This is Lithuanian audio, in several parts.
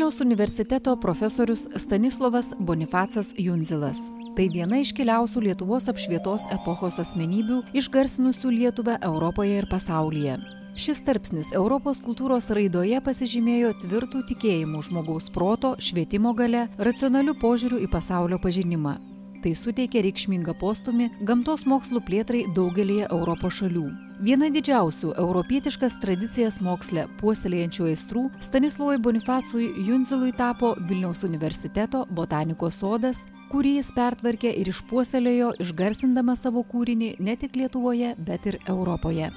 Vilniaus universiteto profesorius Stanislovas Bonifacas Jundzilas. Tai viena iškiliausių Lietuvos apšvietos epochos asmenybių, išgarsinusių Lietuvą Europoje ir pasaulyje. Šis tarpsnis Europos kultūros raidoje pasižymėjo tvirtų tikėjimų žmogaus proto, švietimo galia, racionalių požiūrių į pasaulio pažinimą. Tai suteikė reikšmingą postūmį gamtos mokslų plėtrai daugelėje Europos šalių. Viena didžiausių europietiškas tradicijas moksle puoselėjančių aistrų Stanislovui Bonifacui Jundzilui tapo Vilniaus universiteto botanikos sodas, kurį jis pertvarkė ir išpuoselėjo, išgarsindamas savo kūrinį ne tik Lietuvoje, bet ir Europoje.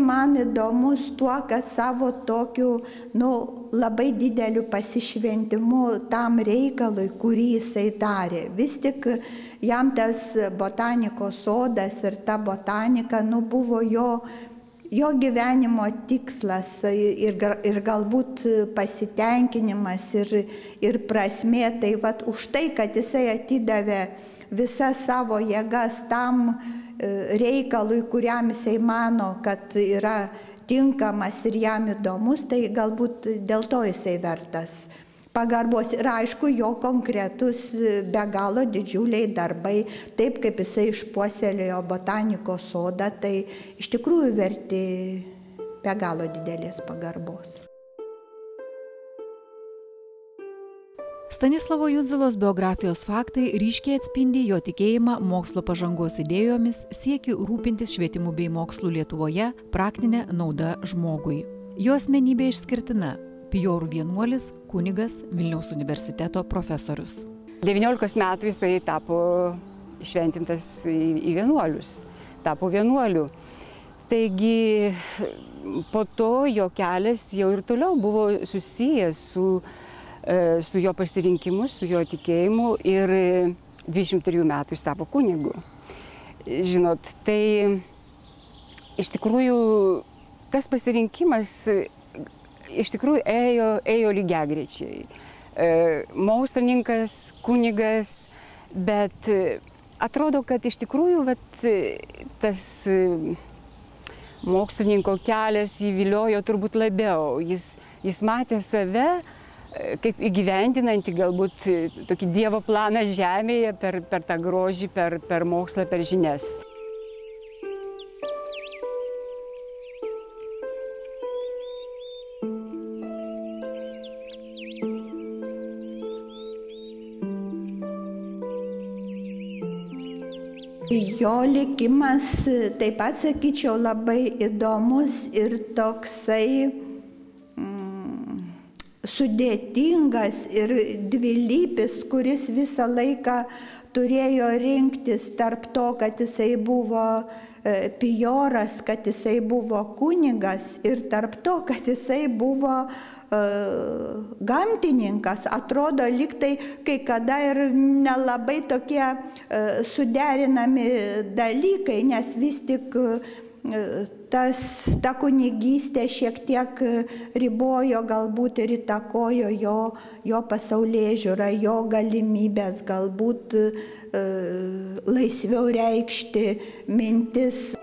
Man įdomus tuo, kad savo tokiu, labai dideliu pasišventimu tam reikalui, kurį jisai darė. Vis tik jam tas botanikos sodas ir ta botanika, buvo jo gyvenimo tikslas ir galbūt pasitenkinimas ir prasmė. Tai už tai, kad jisai atidavė visas savo jėgas tam reikalui, kuriam jisai mano, kad yra tinkamas ir jam įdomus, tai galbūt dėl to jisai vertas pagarbos. Ir aišku, jo konkretus be galo didžiuliai darbai, taip kaip jisai išpuoselėjo botanikos sodą, tai iš tikrųjų verti be galo didelės pagarbos. Stanislovo Jundzilos biografijos faktai ryškiai atspindi jo tikėjimą mokslo pažangos idėjomis, siekį rūpintis švietimu bei mokslu Lietuvoje, praktinė nauda žmogui. Jo asmenybė išskirtina – pijorų vienuolis, kunigas, Vilniaus universiteto profesorius. 19 metų jisai tapo šventintas į vienuolius, tapo vienuoliu. Taigi po to jo kelias jau ir toliau buvo susijęs su jo pasirinkimu, su jo tikėjimu ir 23 metų jis tapo kunigu. Žinot, tai iš tikrųjų tas pasirinkimas iš tikrųjų ėjo lygiagrečiai. Mokslininkas, kunigas, bet atrodo, kad iš tikrųjų tas mokslininko kelias jį viliojo turbūt labiau. Jis matė save kaip įgyvendinantį galbūt tokį Dievo planą žemėje per tą grožį, per mokslą, per žinias. Jo likimas taip pat, sakyčiau, labai įdomus ir toksai sudėtingas ir dvilypis, kuris visą laiką turėjo rinktis tarp to, kad jisai buvo pijoras, kad jisai buvo kunigas ir tarp to, kad jisai buvo gamtininkas. Atrodo, lyg tai kai kada ir nelabai tokie suderinami dalykai, nes vis tik ta kunigystė šiek tiek ribojo, galbūt ir įtakojo jo pasaulėžiūrą, jo galimybės galbūt laisviau reikšti mintis.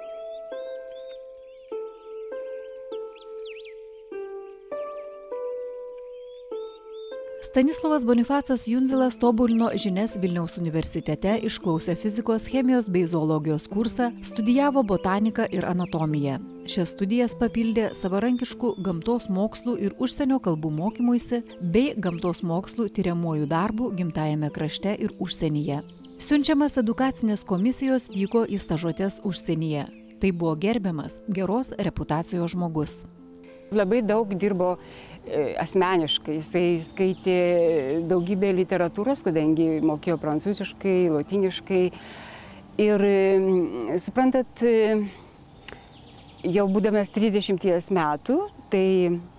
Stanislovas Bonifacas Jundzilas tobulino žinias Vilniaus universitete, išklausė fizikos, chemijos bei zoologijos kursą, studijavo botaniką ir anatomiją. Šias studijas papildė savarankiškų gamtos mokslų ir užsienio kalbų mokymuisi bei gamtos mokslų tiriamuoju darbu gimtajame krašte ir užsienyje. Siunčiamas edukacinės komisijos vyko į stažuotes užsienyje. Tai buvo gerbiamas, geros reputacijos žmogus. Labai daug dirbo asmeniškai, jisai skaitė daugybę literatūros, kadangi mokėjo prancūziškai, lotyniškai. Ir suprantat, jau būdamas 30 metų, tai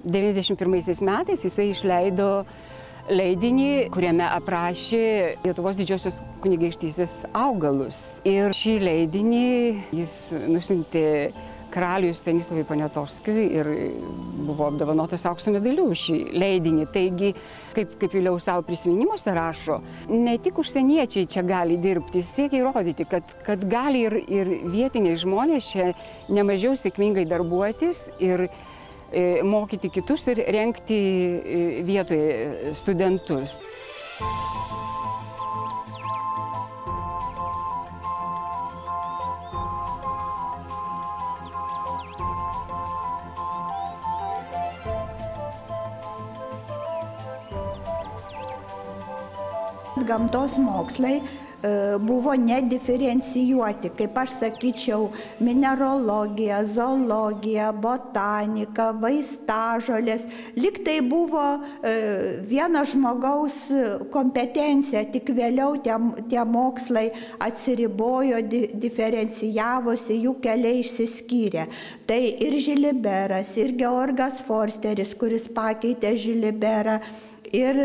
91 metais jisai išleido leidinį, kuriame aprašė Lietuvos didžiosios kunigaikštystės augalus. Ir šį leidinį jis nusiuntė karaliui Stanislovui Poniatovskiui ir buvo apdovanotas aukso medaliu už šį leidinį. Taigi, kaip vėliau savo prisiminimuose rašo, ne tik užsieniečiai čia gali dirbti, siekia įrodyti, kad gali ir vietiniai žmonės čia nemažiau sėkmingai darbuotis ir mokyti kitus ir rengti vietoje studentus. Gamtos mokslai buvo nediferencijuoti, kaip aš sakyčiau, mineralogija, zoologija, botanika, vaistažolės. Lyg tai buvo vieno žmogaus kompetencija, tik vėliau tie mokslai atsiribojo, diferencijavosi, jų keliai išsiskyrė. Tai ir Žiliberas, ir Georgas Forsteris, kuris pakeitė Žiliberą, ir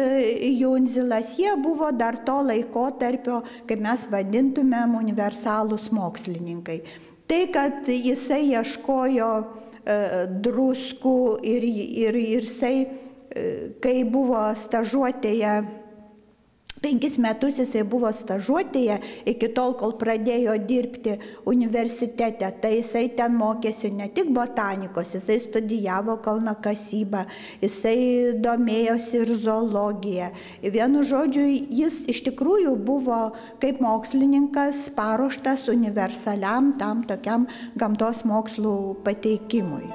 Jundzilas, jie buvo dar to laikotarpio, kaip mes vadintumėm, universalūs mokslininkai. Tai, kad jisai ieškojo druskų ir jisai, kai buvo stažuotėje, 5 metus jisai buvo stažuotėje, iki tol, kol pradėjo dirbti universitete, tai jisai ten mokėsi ne tik botanikos, jisai studijavo kalnakasybą, jisai domėjosi ir zoologiją. Vienu žodžiu, jis iš tikrųjų buvo kaip mokslininkas paruoštas universaliam tam tokiam gamtos mokslų pateikimui.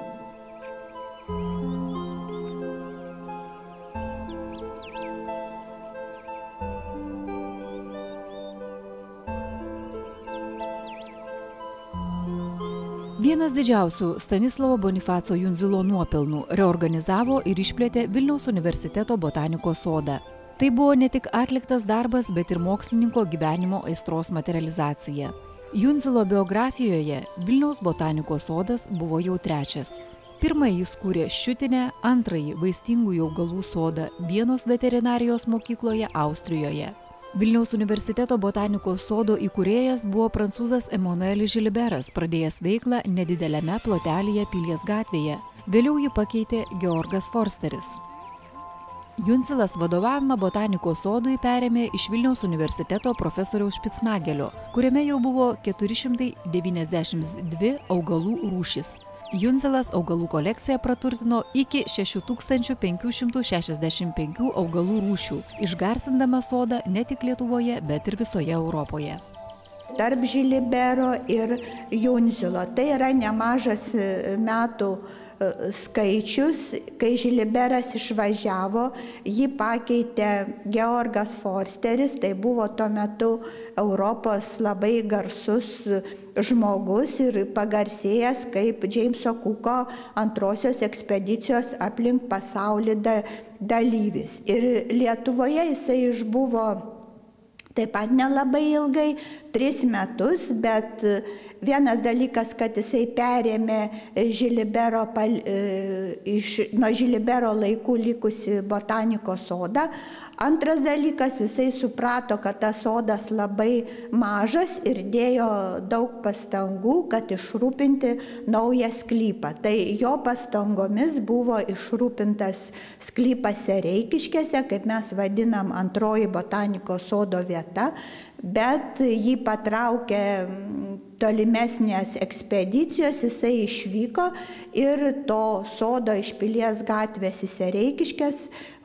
Vienas didžiausių Stanislovo Bonifaco Jundzilo nuopelnų reorganizavo ir išplėtė Vilniaus universiteto botanikos sodą. Tai buvo ne tik atliktas darbas, bet ir mokslininko gyvenimo aistros materializacija. Jundzilo biografijoje Vilniaus botanikos sodas buvo jau 3. Pirmąjį jis kūrė Ščiutinę, antrąjį vaistingųjų augalų sodą Vienos veterinarijos mokykloje Austrijoje. Vilniaus universiteto botanikos sodo įkūrėjas buvo prancūzas Emanuelis Žiliberas, pradėjęs veiklą nedideliame plotelyje Pilies gatvėje. Vėliau jį pakeitė Georgas Forsteris. Jundzilas vadovavimą botanikos sodui perėmė iš Vilniaus universiteto profesoriaus Špicnagelio, kuriame jau buvo 492 augalų rūšis. Jundzilas augalų kolekciją praturtino iki 6565 augalų rūšių, išgarsindama sodą ne tik Lietuvoje, bet ir visoje Europoje. Tarp Žilibero ir Jundzilo. Tai yra nemažas metų skaičius. Kai Žiliberas išvažiavo, jį pakeitė Georgas Forsteris, tai buvo tuo metu Europos labai garsus žmogus ir pagarsėjęs kaip Džeimso Kuko antrosios ekspedicijos aplink pasaulį dalyvis. Ir Lietuvoje jisai išbuvo taip pat nelabai ilgai, 3 metus, bet vienas dalykas, kad jisai perėmė nuo Žilibero laikų likusi botanikos sodą. Antras dalykas, jisai suprato, kad tas sodas labai mažas ir dėjo daug pastangų, kad išrūpinti naują sklypą. Tai jo pastangomis buvo išrūpintas sklypas Sereikiškėse, kaip mes vadinam antroji botanikos sodo vieta, bet jį patraukė tolimesnės ekspedicijos, jisai išvyko ir to sodo iš Pilies gatvės į Sereikiškes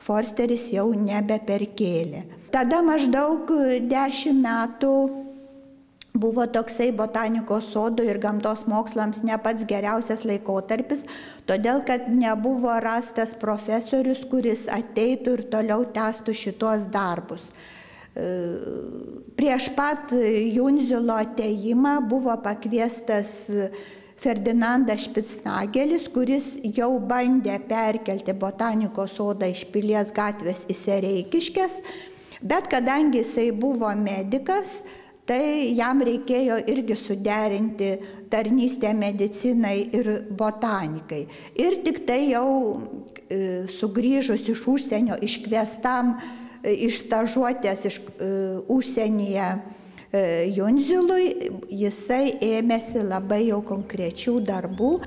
Forsteris jau nebeperkėlė. Tada maždaug 10 metų buvo toksai botanikos sodo ir gamtos mokslams ne pats geriausias laikotarpis, todėl kad nebuvo rastas profesorius, kuris ateitų ir toliau tęstų šitos darbus. Prieš pat Jundzilo atėjimą buvo pakviestas Ferdinandas Špicnagelis, kuris jau bandė perkelti botanikos sodą iš Pilies gatvės į Sereikiškes, bet kadangi jisai buvo medikas, tai jam reikėjo irgi suderinti tarnystę medicinai ir botanikai. Ir tik tai jau sugrįžus iš užsienio iškviestam iš stažuotės užsienyje Jundzilui, jisai ėmėsi labai jau konkrečių darbų.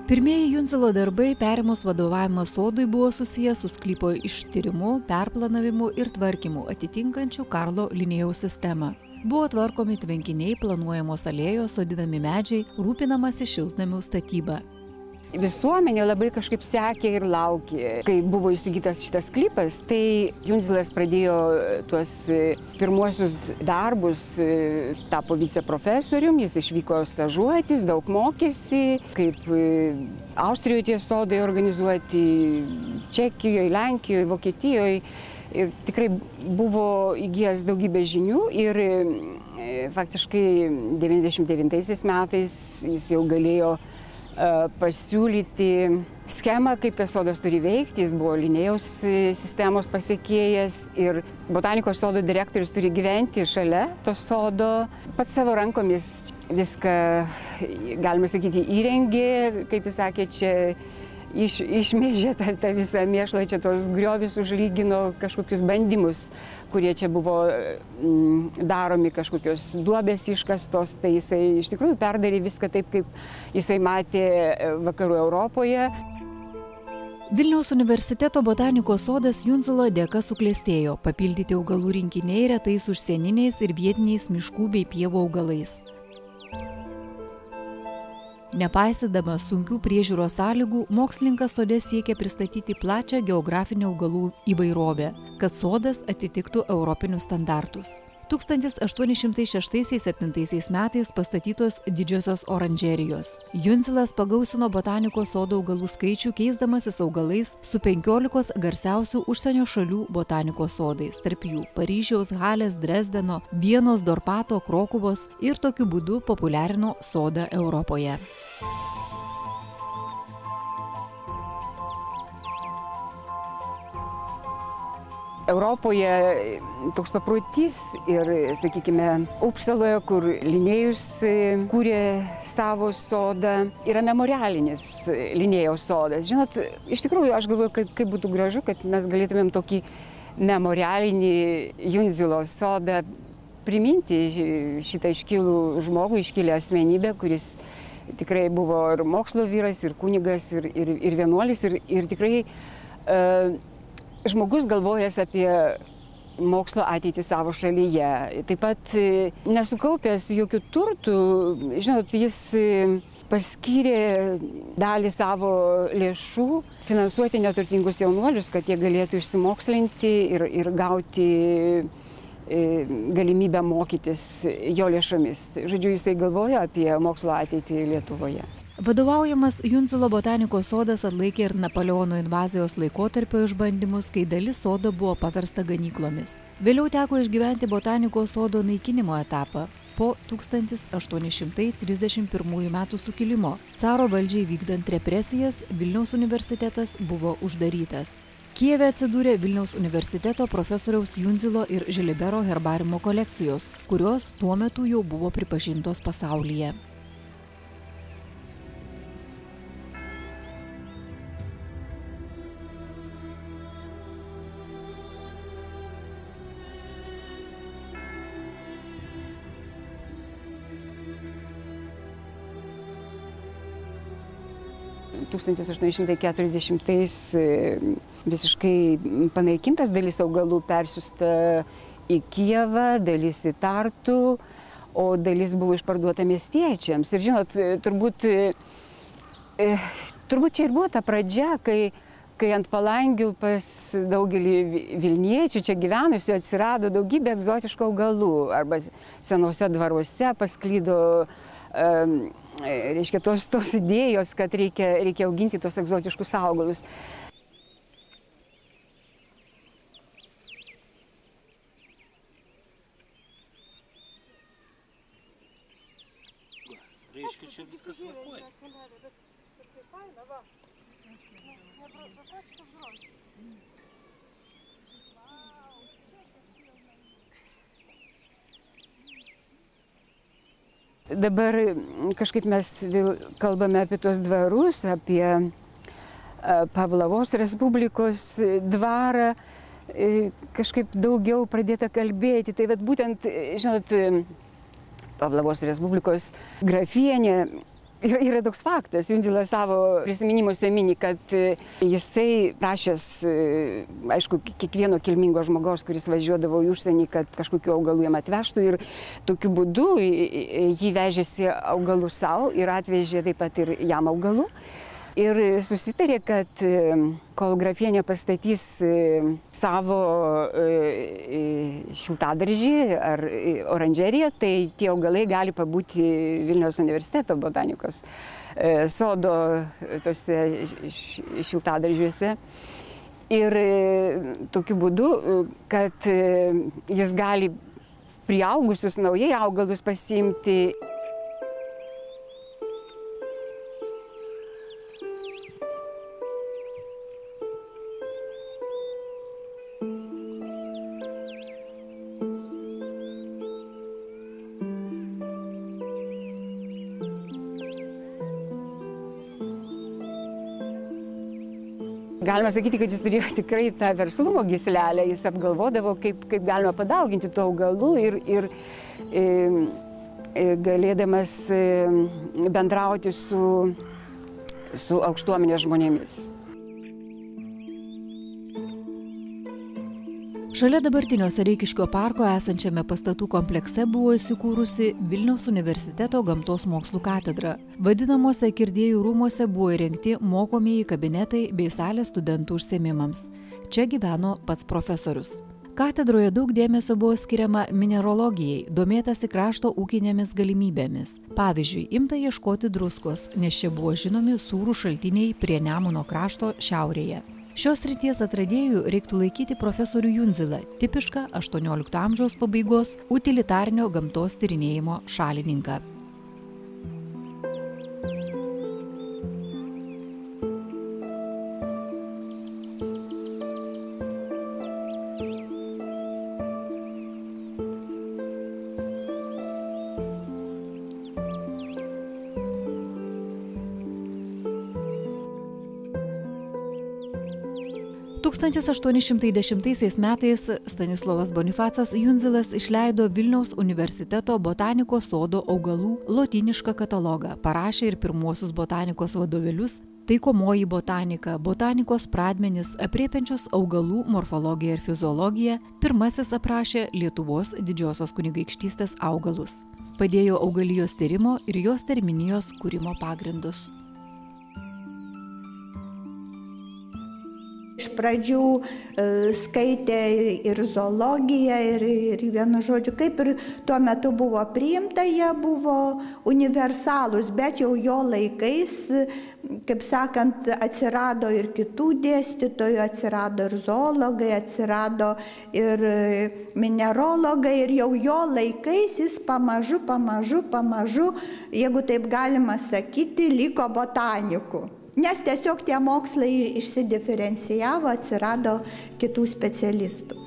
Pirmieji Jundzilo darbai perėmus vadovavimą sodui buvo susijęs su sklypo ištyrimu, perplanavimu ir tvarkymu atitinkančių Karlo Linėjaus sistemą. Buvo tvarkomi tvenkiniai, planuojamos alėjos, sodinami medžiai, rūpinamasi šiltnamių statyba. Visuomenė labai kažkaip sekė ir laukė. Kai buvo įsigytas šitas sklypas, tai Jundzilas pradėjo tuos pirmuosius darbus, tapo viceprofesorium, jis išvyko stažuotis, daug mokėsi, kaip Austrijoje tie sodai organizuoti, Čekijoje, Lenkijoje, Vokietijoje. Ir tikrai buvo įgijęs daugybę žinių ir faktiškai 99 metais jis jau galėjo pasiūlyti schemą, kaip tas sodas turi veikti. Jis buvo Linėjaus sistemos pasiekėjas ir botanikos sodo direktorius turi gyventi šalia to sodo. Pats savo rankomis viską, galima sakyti, įrengė, kaip jis sakė, čia išmėžė tą visą mėšlą, čia tos griovius užlygino, kažkokius bandymus, kurie čia buvo daromi, kažkokios duobės iškastos, tai jisai iš tikrųjų perdarė viską taip, kaip jisai matė vakarų Europoje. Vilniaus universiteto botanikos sodas Jundzilo dėka suklestėjo, papildyti augalų rinkiniai retais užsieniniais ir vietiniais miškų bei pievų augalais. Nepaisydama sunkių priežiūros sąlygų, mokslininkas sode siekia pristatyti plačią geografinę augalų įvairovę, kad sodas atitiktų europinius standartus. 1806–1807 metais pastatytos didžiosios oranžerijos. Jundzilas pagausino botanikos sodo augalų skaičių, keisdamasis augalais su 15 garsiausių užsienio šalių botanikos sodais, tarp jų Paryžiaus, Halės, Dresdeno, Vienos, Dorpato, Krokuvos, ir tokiu būdu populiarino sodą Europoje. Europoje toks paprotys ir, sakykime, Upsaloje, kur Linėjus kūrė savo sodą, yra memorialinis Linėjaus sodas. Žinot, iš tikrųjų, aš galvoju, kaip būtų gražu, kad mes galėtumėm tokį memorialinį Jundzilo sodą priminti šitą iškilų žmogų, iškilę asmenybę, kuris tikrai buvo ir mokslo vyras, ir kunigas, ir vienuolis, ir tikrai žmogus galvojęs apie mokslo ateitį savo šalyje. Taip pat nesukaupęs jokių turtų, žinot, jis paskyrė dalį savo lėšų finansuoti neturtingus jaunuolius, kad jie galėtų išsimokslinti ir gauti galimybę mokytis jo lėšomis. Žodžiu, jisai galvoja apie mokslo ateitį Lietuvoje. Vadovaujamas Jundzilo botanikos sodas atlaikė ir Napoleono invazijos laikotarpio išbandymus, kai dalis sodo buvo paversta ganyklomis. Vėliau teko išgyventi botanikos sodo naikinimo etapą po 1831 metų sukilimo. Caro valdžiai vykdant represijas, Vilniaus universitetas buvo uždarytas. Kijeve atsidūrė Vilniaus universiteto profesoriaus Jundzilo ir Žilibero herbariumo kolekcijos, kurios tuo metu jau buvo pripažintos pasaulyje. – 1840-ais visiškai panaikintas, dalis augalų persiųsta į Kijevą, dalis į Tartu, o dalis buvo išparduota miestiečiams. Ir žinot, turbūt čia ir buvo ta pradžia, kai ant palangių pas daugelį Vilniečių čia gyvenusių atsirado daugybė egzotiškų augalų, arba senuose dvaruose pasklydo reiškia tos idėjos, kad reikia auginti tos egzotiškus augalus. Reiškia, čia viskas tvarkoja. Dabar kažkaip mes kalbame apie tuos dvarus, apie Pavlovos Respublikos dvarą. kažkaip daugiau pradėta kalbėti. Tai vat būtent, žinot, Pavlovos Respublikos grafienė. Yra toks faktas, Jundzilas savo prisiminimuose mini, kad jisai prašęs, aišku, kiekvieno kilmingo žmogaus, kuris važiuodavo į užsienį, kad kažkokiu augalų jam atvežtų ir tokiu būdu jį vežėsi augalų savo ir atvežė taip pat ir jam augalų. Ir susitarė, kad kol grafienė pastatys savo šiltadaržį ar oranžeriją, tai tie augalai gali pabūti Vilniaus universiteto botanikos sodo tose šiltadaržiuose. Ir tokiu būdu, kad jis gali priaugusius naujai augalus pasiimti. Galima sakyti, kad jis turėjo tikrai tą verslumo gyslelę, jis apgalvodavo, kaip galima padauginti tų augalų ir galėdamas bendrauti su aukštuomenės žmonėmis. Šalia dabartinio Sereikiškio parko esančiame pastatų komplekse buvo įsikūrusi Vilniaus universiteto gamtos mokslų katedra. Vadinamuose Kirdėjų rūmuose buvo įrengti mokomieji kabinetai bei salė studentų užsiėmimams. Čia gyveno pats profesorius. Katedroje daug dėmesio buvo skiriama mineralogijai, domėtasi krašto ūkinėmis galimybėmis. Pavyzdžiui, imta ieškoti druskos, nes čia buvo žinomi sūrų šaltiniai prie Nemuno krašto šiaurėje. Šios srities atradėjų reiktų laikyti profesorių Jundzilą, tipišką 18 amžiaus pabaigos utilitarinio gamtos tyrinėjimo šalininką. – 1810 metais Stanislovas Bonifacas Jundzilas išleido Vilniaus universiteto botanikos sodo augalų lotynišką katalogą, parašė ir pirmuosius botanikos vadovėlius, taikomoji botanika, botanikos pradmenis, aprėpiančius augalų morfologiją ir fiziologiją, pirmasis aprašė Lietuvos didžiosios kunigaikštystės augalus. Padėjo augalijos tyrimo ir jos terminijos kūrimo pagrindus. Iš pradžių skaitė ir zoologiją, ir vienu žodžiu, kaip ir tuo metu buvo priimta, jie buvo universalūs, bet jau jo laikais, kaip sakant, atsirado ir kitų dėstytojų, atsirado ir zoologai, atsirado ir mineralogai, ir jau jo laikais jis pamažu, jeigu taip galima sakyti, liko botaniku. Nes tiesiog tie mokslai išsidiferencijavo, atsirado kitų specialistų.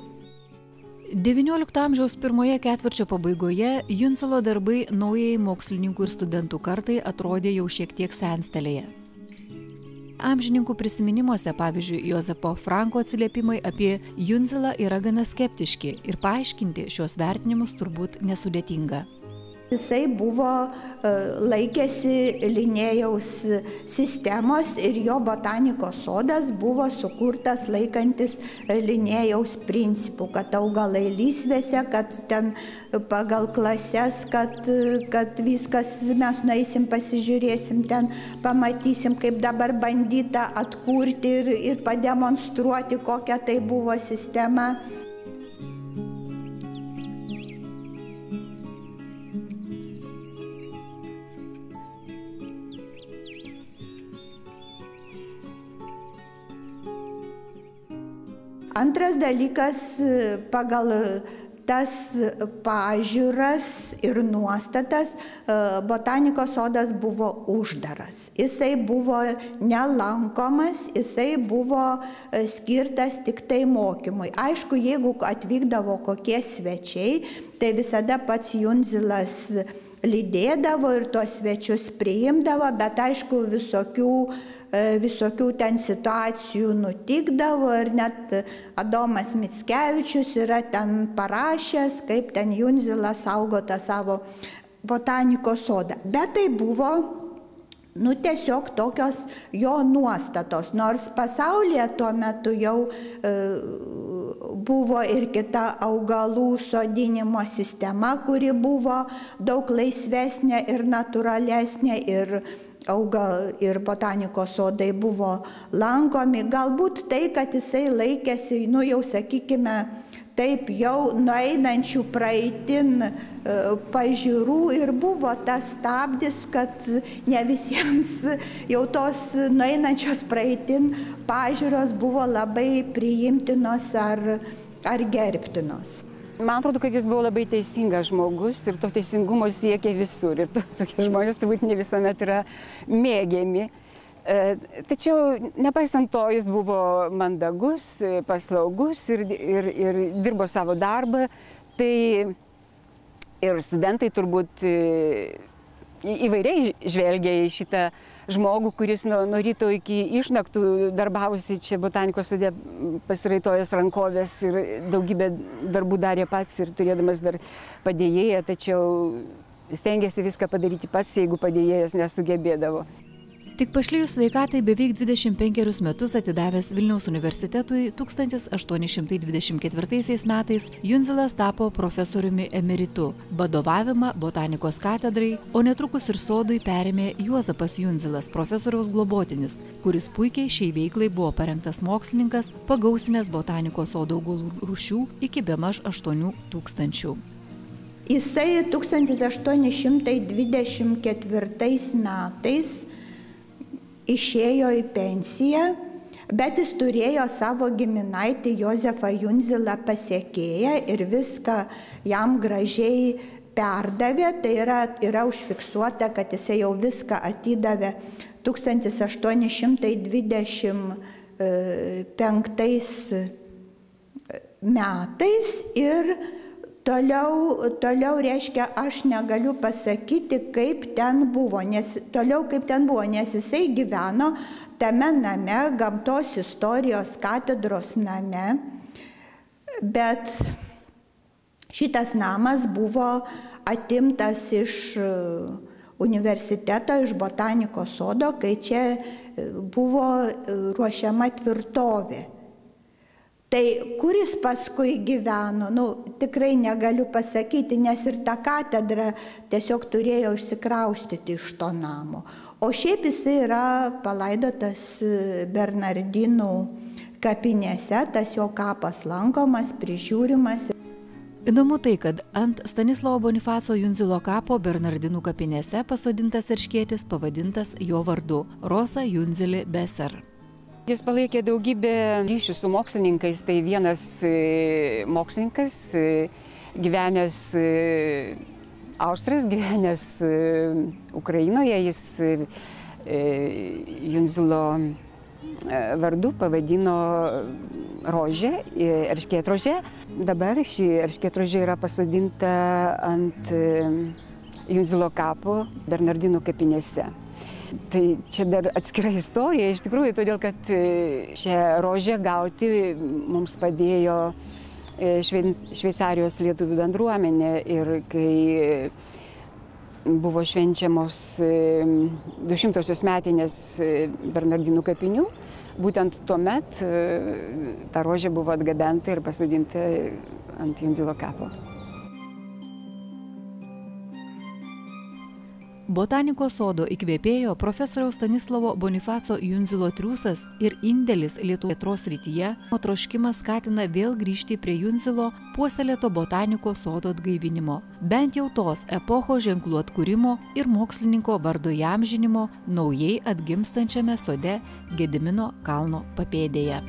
XIX amžiaus pirmoje ketvirčio pabaigoje Jundzilo darbai naujai mokslininkų ir studentų kartai atrodė jau šiek tiek senstelėje. Amžininkų prisiminimuose, pavyzdžiui, Jozepo Franko atsiliepimai apie Jundzilą yra gana skeptiški ir paaiškinti šios vertinimus turbūt nesudėtinga. Jisai buvo laikėsi Linėjaus sistemos ir jo botanikos sodas buvo sukurtas laikantis Linėjaus principų, kad augalai lysvėse, kad ten pagal klases, kad viskas, mes nueisim, pasižiūrėsim, ten pamatysim, kaip dabar bandyta atkurti ir pademonstruoti, kokia tai buvo sistema. Antras dalykas, pagal tas pažiūras ir nuostatas, botanikos sodas buvo uždaras. Jisai buvo nelankomas, jisai buvo skirtas tik tai mokymui. Aišku, jeigu atvykdavo kokie svečiai, tai visada pats Jundzilas lydėdavo ir tuos svečius priimdavo, bet aišku, visokių ten situacijų nutikdavo ir net Adomas Mickevičius yra ten parašęs, kaip ten Jundzilas saugo tą savo botanikos sodą. Bet tai buvo tiesiog tokios jo nuostatos, nors pasaulyje tuo metu jau buvo ir kita augalų sodinimo sistema, kuri buvo daug laisvesnė ir natūralesnė ir botanikos sodai buvo lankomi. Galbūt tai, kad jisai laikėsi, jau sakykime, taip jau nueinančių praeitin pažiūrų ir buvo tas stabdis, kad ne visiems jau tos nueinančios praeitin pažiūros buvo labai priimtinos ar gerbtinos. Man atrodo, kad jis buvo labai teisingas žmogus ir to teisingumo siekė visur. Ir tokie žmonės turbūt ne visuomet yra mėgiami. Tačiau, nepaisant to, jis buvo mandagus, paslaugus ir dirbo savo darbą. Tai ir studentai turbūt įvairiai žvelgia į šitą žmogų, kuris nuo ryto iki išnaktų darbavosi čia botanikos sode, pasiraitojęs rankovės ir daugybę darbų darė pats ir turėdamas dar padėjėją, tačiau stengiasi viską padaryti pats, jeigu padėjėjas nesugebėdavo. Tik pašlijus sveikatai beveik 25 metus atidavęs Vilniaus universitetui 1824 metais Jundzilas tapo profesoriumi emeritu. Vadovavimą botanikos katedrai, o netrukus ir sodui perėmė Juozapas Jundzilas, profesoriaus globotinis, kuris puikiai šiai veiklai buvo parengtas mokslininkas, pagausinęs botanikos sodo augalų rūšių iki bemaž 8000. Jisai 1824 metais išėjo į pensiją, bet jis turėjo savo giminaitį Jozefą Jundzilą pasekėją ir viską jam gražiai perdavė. Tai yra užfiksuota, kad jisai jau viską atidavė 1825 metais ir Toliau reiškia, aš negaliu pasakyti, kaip ten buvo, nes jisai gyveno tame name, gamtos istorijos katedros name, bet šitas namas buvo atimtas iš universiteto, iš botanikos sodo, kai čia buvo ruošiama tvirtovė. Tai kuris paskui gyveno, tikrai negaliu pasakyti, nes ir ta katedra tiesiog turėjo išsikraustyti iš to namo. O šiaip jis yra palaidotas Bernardinų kapinėse, tas jo kapas lankomas, prižiūrimas. Įdomu tai, kad ant Stanislovo Bonifaco Jundzilo kapo Bernardinų kapinėse pasodintas erškėtis pavadintas jo vardu – Rosa Jundzili Beser. Jis palaikė daugybę ryšių su mokslininkais. Tai vienas mokslininkas, gyvenęs Austras, gyvenęs Ukrainoje, jis Jundzilo vardu pavadino rožę, erškėtrožę. Dabar ši erškėtrožė yra pasodinta ant Jundzilo kapo Bernardinų kapinėse. Tai čia dar atskira istorija, iš tikrųjų, todėl kad šią rožę gauti mums padėjo Šveicarijos lietuvių bendruomenė ir kai buvo švenčiamos 200-osios metinės Bernardinų kapinių, būtent tuomet ta rožė buvo atgabenta ir pasodinta ant Jundzilo kapo. Botanikos sodo įkvėpėjo profesoriaus Stanislovo Bonifaco Jundzilo triūsas ir indėlis Lietuvos plėtros srityje, o troškimas skatina vėl grįžti prie Jundzilo puoselėto botanikos sodo atgaivinimo, bent jau tos epochos ženklų atkūrimo ir mokslininko vardo įamžinimo naujai atgimstančiame sode Gedimino kalno papėdėje.